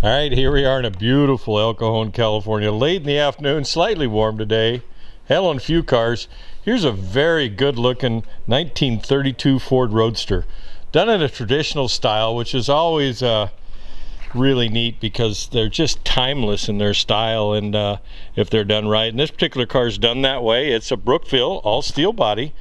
All right, here we are in a beautiful El Cajon, California. Late in the afternoon, slightly warm today. Hell on a few cars. Here's a very good looking 1932 Ford Roadster. Done in a traditional style, which is always really neat because they're just timeless in their style, and if they're done right. And this particular car is done that way. It's a Brookville all steel body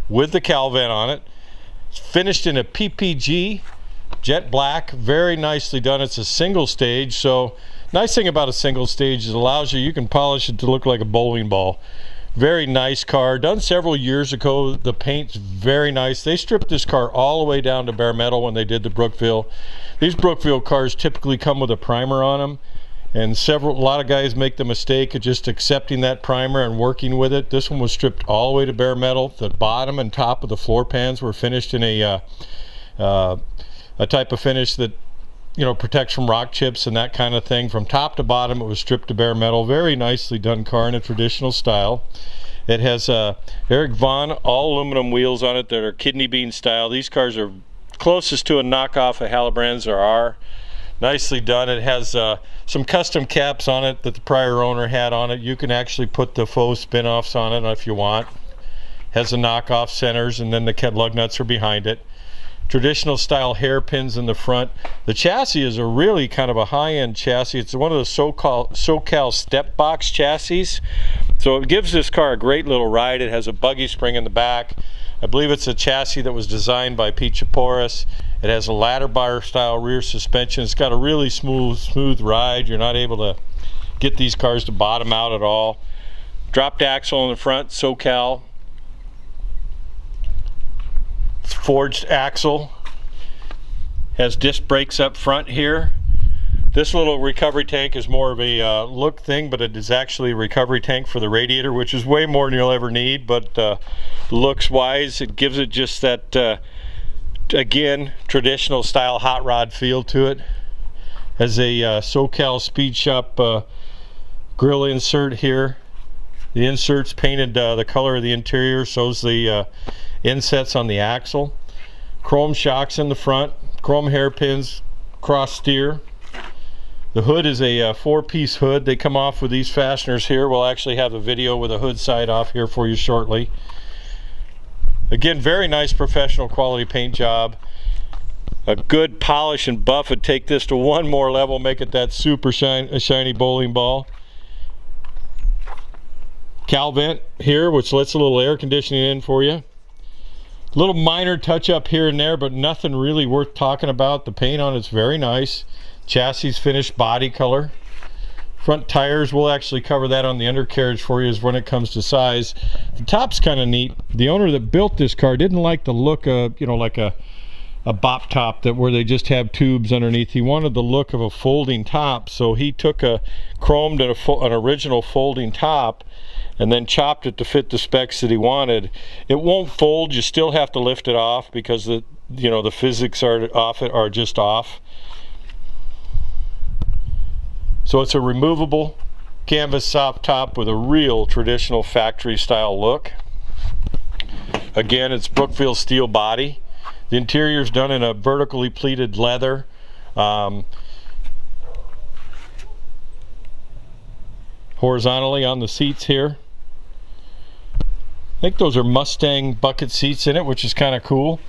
with the cowl vent on it. It's finished in a PPG jet black, very nicely done. It's a single stage, so nice thing about a single stage is it allows you can polish it to look like a bowling ball. Very nice car, done several years ago. The paint's very nice. They stripped this car all the way down to bare metal when they did the Brookville. These Brookville cars typically come with a primer on them, and a lot of guys make the mistake of just accepting that primer and working with it. This one was stripped all the way to bare metal. The bottom and top of the floor pans were finished in a type of finish that protects from rock chips and that kind of thing. From top to bottom, it was stripped to bare metal. Very nicely done car in a traditional style. It has Eric Vaughan all aluminum wheels on it that are kidney bean style. These cars are closest to a knockoff of Halibrands there are. Nicely done. It has some custom caps on it that the prior owner had on it. You can actually put the faux spin-offs on it if you want. Has the knockoff centers, and then the lug nuts are behind it. Traditional style hairpins in the front. The chassis is a really kind of a high-end chassis. It's one of the SoCal step box chassis, so it gives this car a great little ride. It has a buggy spring in the back. I believe it's a chassis that was designed by Pete Chaporis. It has a ladder bar style rear suspension. It's got a really smooth ride. You're not able to get these cars to bottom out at all. Dropped axle in the front, SoCal. Forged axle. Has disc brakes up front here. This little recovery tank is more of a look thing, but it is actually a recovery tank for the radiator, which is way more than you'll ever need, but looks wise, it gives it just that again, traditional style hot rod feel to it. Has a SoCal Speed Shop grill insert here. The insert's painted the color of the interior, so's the insets on the axle. Chrome shocks in the front, chrome hairpins, cross steer. The hood is a 4-piece hood. They come off with these fasteners here. We'll actually have a video with a hood side off here for you shortly. Again, very nice professional quality paint job. A good polish and buff would take this to one more level, make it that super shiny bowling ball. Cowl vent here, which lets a little air conditioning in for you. Little minor touch up here and there, but nothing really worth talking about. The paint on it's very nice. Chassis finished body color. Front tires, we'll actually cover that on the undercarriage for you when it comes to size. The top's kind of neat. The owner that built this car didn't like the look of, like a bop top where they just have tubes underneath. He wanted the look of a folding top, so he took a chromed an original folding top and then chopped it to fit the specs that he wanted. It won't fold. You still have to lift it off because the physics are just off. So it's a removable canvas soft top with a real traditional factory style look. Again, it's Brookville steel body. The interior is done in a vertically pleated leather. Horizontally on the seats here. I think those are Mustang bucket seats in it, which is kind of cool.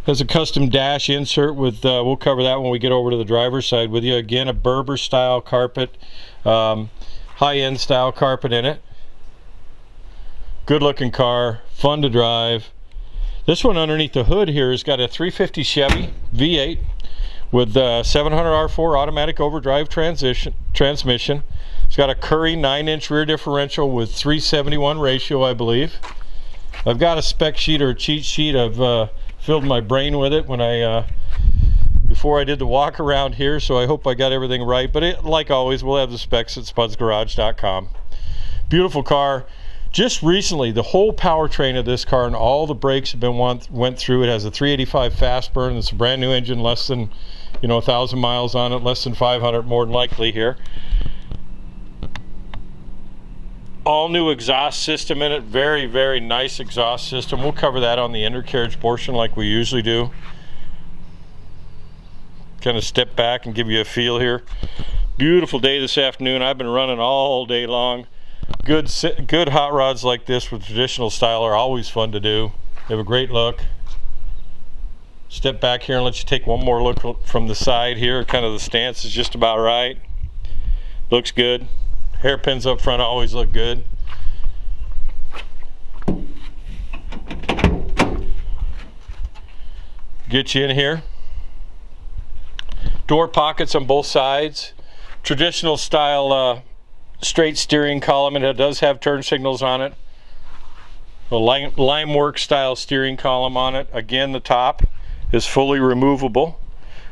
Has a custom dash insert with, we'll cover that when we get over to the driver's side with you. Again, a Berber style carpet, high-end style carpet in it. Good looking car, fun to drive. This one underneath the hood here has got a 350 Chevy V8 with 700 R4 automatic overdrive transmission. It's got a Curry 9-inch rear differential with 371 ratio, I believe. I've got a spec sheet or a cheat sheet. I've filled my brain with it before I did the walk around here, so I hope I got everything right. But like always, we'll have the specs at spudsgarage.com. Beautiful car. Just recently, the whole powertrain of this car and all the brakes have been went through. It has a 385 fast burn. It's a brand new engine, less than 1,000 miles on it, less than 500 more than likely here. All new exhaust system in it. Very, very nice exhaust system. We'll cover that on the undercarriage portion like we usually do. kind of step back and give you a feel here. Beautiful day this afternoon. I've been running all day long. Good hot rods like this with traditional style are always fun to do. They have a great look. Step back here and let you take one more look from the side here. Kind of the stance is just about right. Looks good. Hairpins up front always look good. Get you in here. Door pockets on both sides. Traditional style straight steering column, and it does have turn signals on it. A line work style steering column on it. Again, the top is fully removable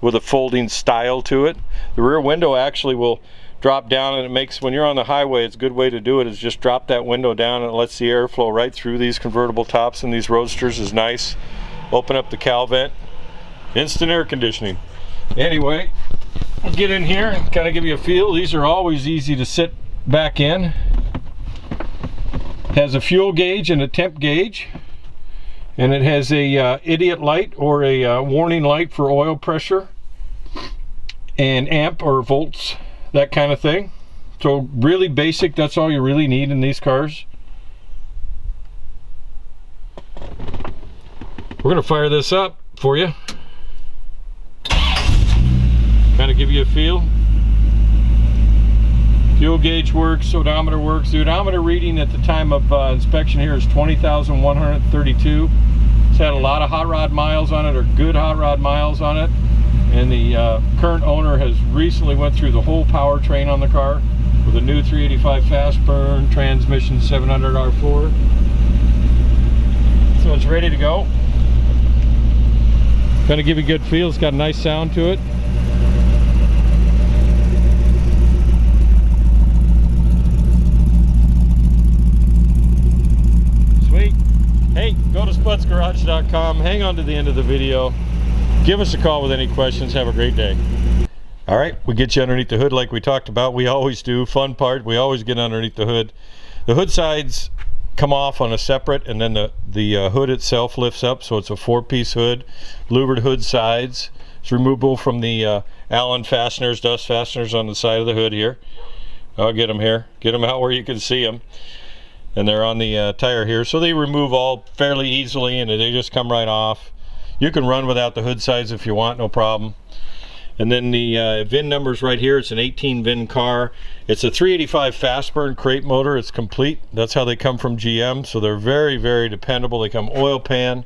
with a folding style to it. The rear window actually will drop down, and it makes, when you're on the highway, it's a good way to do it is just drop that window down and it lets the air flow right through these convertible tops, and these Roadsters is nice. Open up the cowl vent. Instant air conditioning. Anyway, we'll get in here and kind of give you a feel. These are always easy to sit back in. Has a fuel gauge and a temp gauge, and it has a idiot light or a warning light for oil pressure and amp or volts, that kind of thing. So really basic. That's all you really need in these cars. We're gonna fire this up for you, kind of give you a feel. Fuel gauge works, odometer works. The odometer reading at the time of inspection here is 20,132. It's had a lot of hot rod miles on it, or good hot rod miles on it. And the current owner has recently went through the whole powertrain on the car with a new 385 fast burn transmission 700 R4. So it's ready to go. Kind of give you a good feel. It's got a nice sound to it. Sweet. Hey, go to spudsgarage.com. Hang on to the end of the video. Give us a call with any questions. Have a great day. All right, we get you underneath the hood like we talked about. We always do. Fun part, we always get underneath the hood. The hood sides come off on a separate, and then the hood itself lifts up, so it's a 4-piece hood. Louvered hood sides. It's removable from the Allen fasteners, dust fasteners on the side of the hood here. I'll get them here. Get them out where you can see them. And they're on the tire here, so they remove all fairly easily, and they just come right off. You can run without the hood sides if you want, no problem. And then the VIN number's right here. It's an 18 VIN car. It's a 385 fast burn crate motor. It's complete. That's how they come from GM, so they're very, very dependable. They come oil pan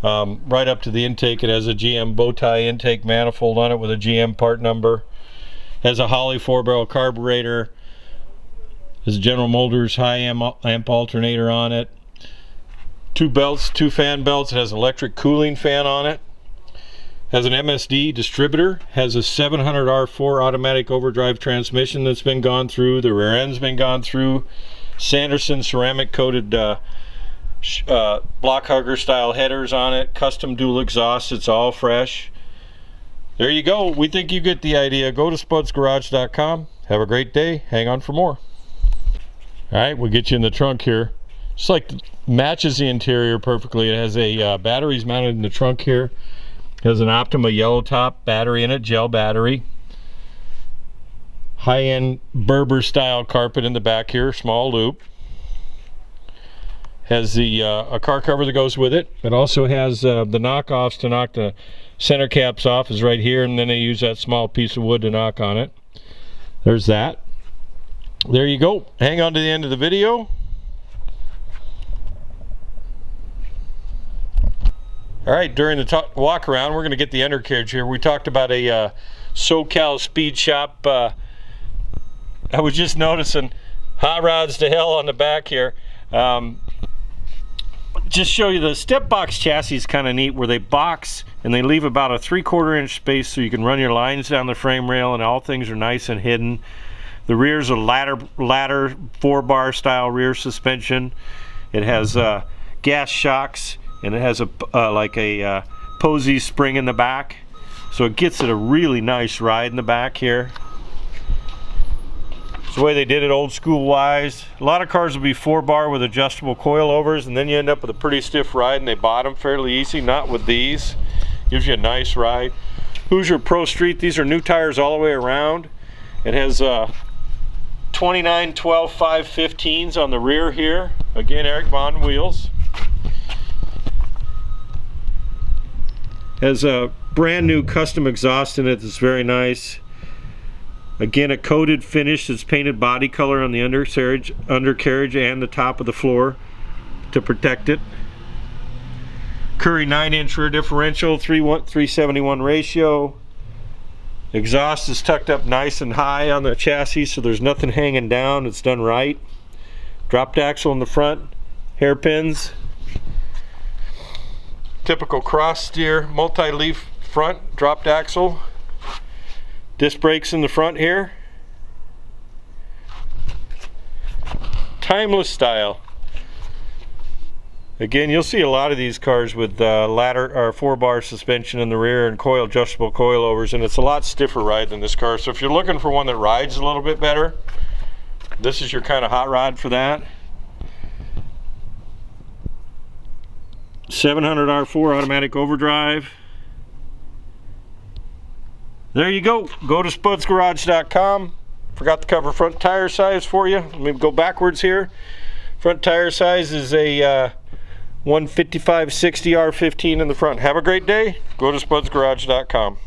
right up to the intake. It has a GM bow tie intake manifold on it with a GM part number. Has a Holley 4-barrel carburetor. There's a General Motors high amp alternator on it. 2 belts, 2 fan belts. It has an electric cooling fan on it. Has an MSD distributor. Has a 700 R4 automatic overdrive transmission that's been gone through. The rear end's been gone through. Sanderson ceramic coated block hugger style headers on it. Custom dual exhaust. It's all fresh. There you go. We think you get the idea. Go to spudsgarage.com. Have a great day. Hang on for more. All right, we'll get you in the trunk here. Just like matches the interior perfectly. It has a batteries mounted in the trunk here. It has an Optima yellow top battery in it, gel battery. High-end Berber style carpet in the back here, small loop. Has the a car cover that goes with it. It also has the knockoffs to knock the center caps off is right here, and then they use that small piece of wood to knock on it. There's that. There you go. Hang on to the end of the video. All right, during the walk around, we're going to get the undercarriage here. We talked about a SoCal Speed Shop. I was just noticing hot rods to hell on the back here. Just show you the step box chassis is kind of neat, where they box and they leave about a 3/4 inch space so you can run your lines down the frame rail, and all things are nice and hidden. The rear's a ladder 4-bar style rear suspension. It has gas shocks, and it has a like a posy spring in the back, so it gets it a really nice ride in the back here. It's the way they did it old school wise. A lot of cars will be 4-bar with adjustable coilovers, and then you end up with a pretty stiff ride, and they bottom fairly easy. Not with these. Gives you a nice ride. Hoosier Pro Street. These are new tires all the way around. It has 29 12 515s on the rear here. Again, Eric Bond wheels. Has a brand new custom exhaust in it that's very nice. Again, a coated finish that's painted body color on the undercarriage and the top of the floor to protect it. Curry 9-inch rear differential, 371 ratio. Exhaust is tucked up nice and high on the chassis, so there's nothing hanging down. It's done right. Dropped axle in the front, hairpins. Typical cross steer, multi-leaf front, dropped axle. Disc brakes in the front here. Timeless style. Again, you'll see a lot of these cars with ladder or 4-bar suspension in the rear and adjustable coilovers, and it's a lot stiffer ride than this car. So if you're looking for one that rides a little bit better, this is your kind of hot rod for that. 700 R4 automatic overdrive. There you go. Go to spudsgarage.com. Forgot to cover front tire size for you. Let me go backwards here. Front tire size is a 155/60 R15 in the front. Have a great day. Go to spudsgarage.com.